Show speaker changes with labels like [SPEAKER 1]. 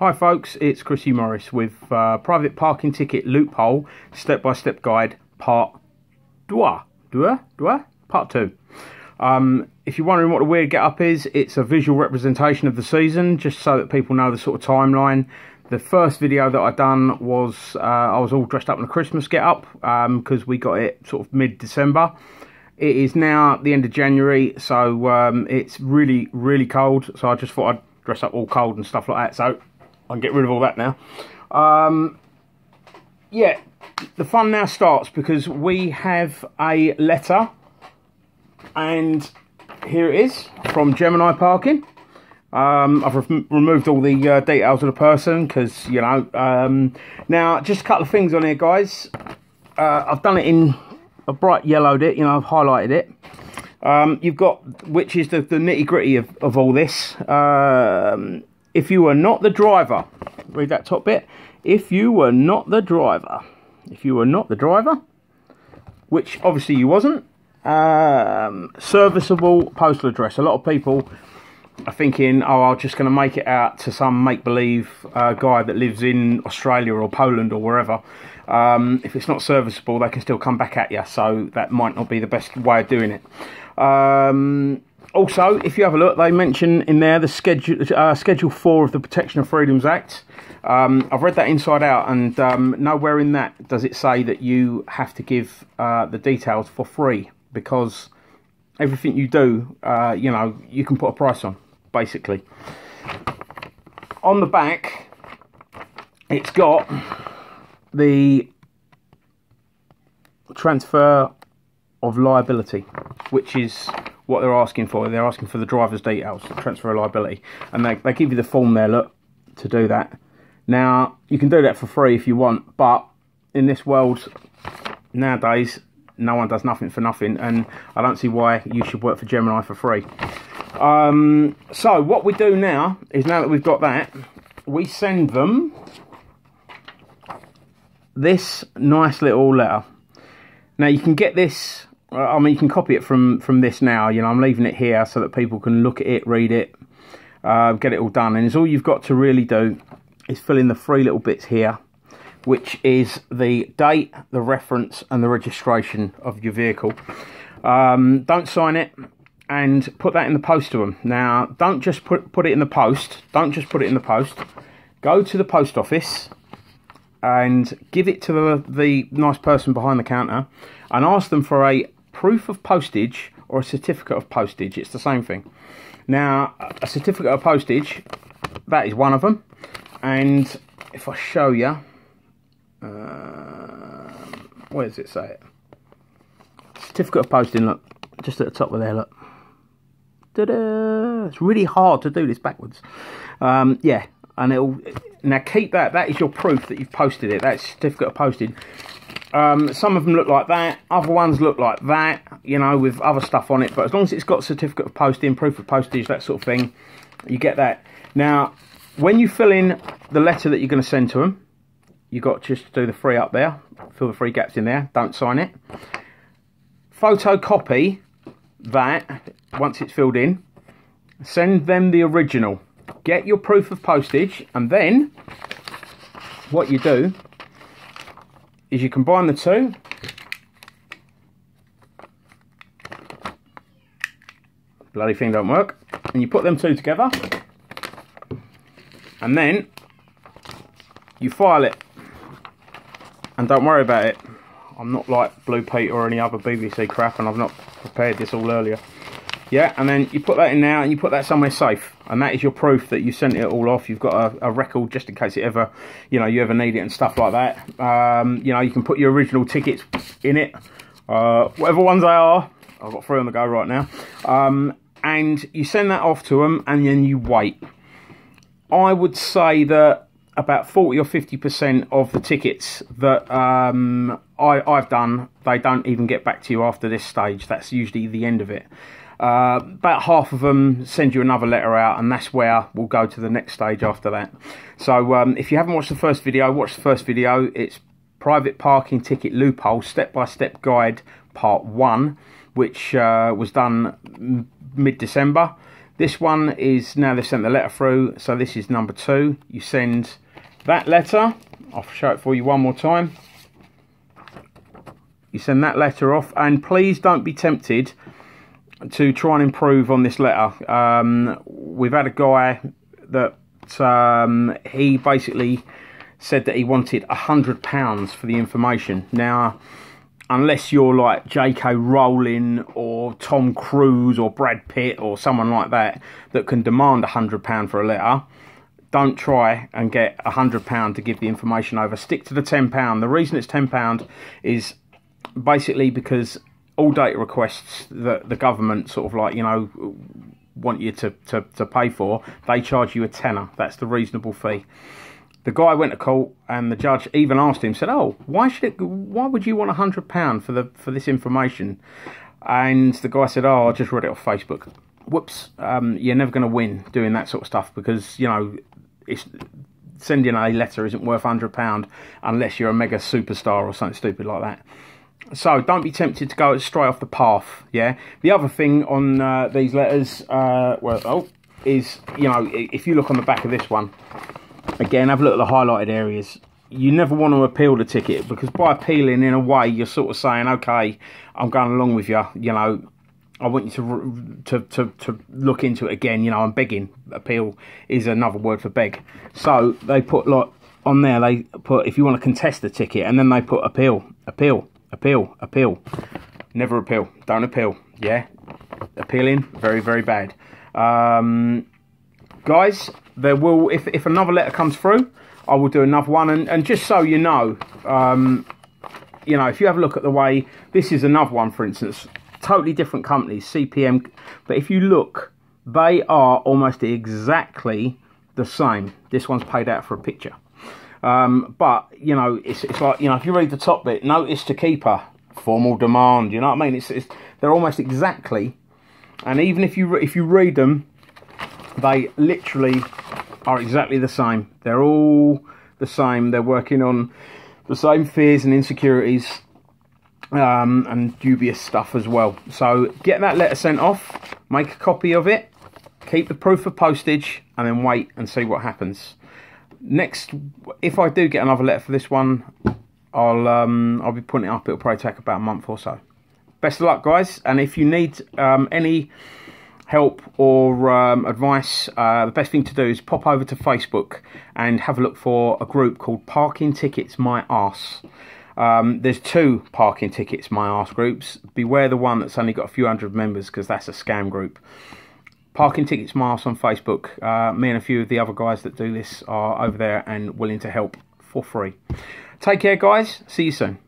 [SPEAKER 1] Hi folks, it's Chrissy Morris with Private Parking Ticket Loophole Step-by-Step Guide Part 2. If you're wondering what the weird get up is, it's a visual representation of the season, just so that people know the sort of timeline. The first video that I done was I was all dressed up in a Christmas get up because we got it sort of mid-December. It is now the end of January, so it's really cold, so I just thought I'd dress up all cold and stuff like that, so I can get rid of all that now. Yeah, the fun now starts because we have a letter, and here it is from Gemini Parking. I've removed all the details of the person because, you know, now just a couple of things on here, guys. I've done it in a bright yellowed it, you know, I've highlighted it. You've got, which is the nitty gritty of all this. If you were not the driver, read that top bit. If you were not the driver, which obviously you wasn't, serviceable postal address. A lot of people are thinking, oh, I'm just going to make it out to some make-believe guy that lives in Australia or Poland or wherever. If it's not serviceable, they can still come back at you, so that might not be the best way of doing it. Also, if you have a look, they mention in there the Schedule 4 of the Protection of Freedoms Act. I've read that inside out, and nowhere in that does it say that you have to give the details for free, because everything you do, you know, you can put a price on, basically. On the back, it's got the transfer of liability, which is what they're asking for. They're asking for the driver's details, transfer of liability, and they give you the form there, look, to do that. Now, you can do that for free if you want, but in this world nowadays, no one does nothing for nothing, and I don't see why you should work for Gemini for free. So what we do now is, now that we've got that, we send them this nice little letter. Now you can get this, I mean, you can copy it from this now, you know, I'm leaving it here so that people can look at it, read it, get it all done. And it's all you've got to really do is fill in the three little bits here, which is the date, the reference, and the registration of your vehicle. Don't sign it, and put that in the post to them. Now, don't just put it in the post. Don't just put it in the post. Go to the post office and give it to the nice person behind the counter and ask them for a proof of postage or a certificate of postage. It's the same thing. Now, a certificate of postage, that is one of them. And if I show you, where does it say it? Certificate of posting, look, just at the top of there, look. Ta-da! It's really hard to do this backwards. Yeah, and it'll, now keep that. That is your proof that you've posted it. That's certificate of posting. Some of them look like that. Other ones look like that, you know, with other stuff on it. But as long as it's got certificate of posting, proof of postage, that sort of thing, you get that. Now, when you fill in the letter that you're going to send to them, you've got just to do the three up there. Fill the three gaps in there. Don't sign it. Photocopy that once it's filled in. Send them the original. Get your proof of postage, and then what you do is you combine the two. Bloody thing don't work. And you put them two together, and then you file it. And don't worry about it. I'm not like Blue Pete or any other BBC crap, and I've not prepared this all earlier. Yeah, and then you put that in now, and you put that somewhere safe, and that is your proof that you sent it all off. You've got a record just in case it ever, you know, you ever need it and stuff like that. You know, you can put your original tickets in it, whatever ones they are. I've got 3 on the go right now, and you send that off to them, and then you wait. I would say that about 40 or 50% of the tickets that I've done, they don't even get back to you after this stage. That's usually the end of it. About half of them send you another letter out, and that's where we'll go to the next stage after that. So if you haven't watched the first video, watch the first video. It's Private Parking Ticket Loophole Step-by-Step Guide Part 1, which was done mid-December. This one is, now they've sent the letter through, so this is number 2. You send that letter, I'll show it for you one more time. You send that letter off, and please don't be tempted to try and improve on this letter. We've had a guy that he basically said that he wanted £100 for the information. Now, unless you're like J.K. Rowling or Tom Cruise or Brad Pitt or someone like that that can demand £100 for a letter, don't try and get £100 to give the information over. Stick to the £10. The reason it's £10 is basically because all data requests that the government sort of like, you know, want you to pay for, they charge you a tenner. That's the reasonable fee. The guy went to court, and the judge even asked him, said, "Oh, why would you want £100 for this information?" And the guy said, "Oh, I just read it off Facebook." Whoops! You're never going to win doing that sort of stuff, because, you know, sending a letter isn't worth £100 unless you're a mega superstar or something stupid like that. So don't be tempted to go straight off the path. Yeah. The other thing on these letters, is, you know, if you look on the back of this one, again, have a look at the highlighted areas. You never want to appeal the ticket, because by appealing, in a way, you're sort of saying, okay, I'm going along with you. You know, I want you to look into it again. You know, I'm begging. Appeal is another word for beg. So they put, like, on there, they put, if you want to contest the ticket, and then they put appeal, appeal, appeal, appeal. Never appeal. Don't appeal. Yeah. Appealing, very, very bad. Guys, there will, if another letter comes through, I will do another one. And just so you know, if you have a look at the way, this is another one, for instance, totally different companies, CPM, but if you look, they are almost exactly the same. This one's paid out for a picture. But, you know, it's like, you know, if you read the top bit, notice to keeper, formal demand, you know what I mean? They're almost exactly, and even if you read them, they literally are exactly the same. They're all the same. They're working on the same fears and insecurities, and dubious stuff as well. So get that letter sent off, make a copy of it, keep the proof of postage, and then wait and see what happens. Next, if I do get another letter for this one, I'll be putting it up. It'll probably take about a month or so. Best of luck, guys. And if you need any help or advice, the best thing to do is pop over to Facebook and have a look for a group called Parking Tickets My Arse. There's 2 Parking Tickets My Arse groups. Beware the one that's only got a few hundred members, because that's a scam group. Parking Tickets My Arse on Facebook. Me and a few of the other guys that do this are over there and willing to help for free. Take care, guys. See you soon.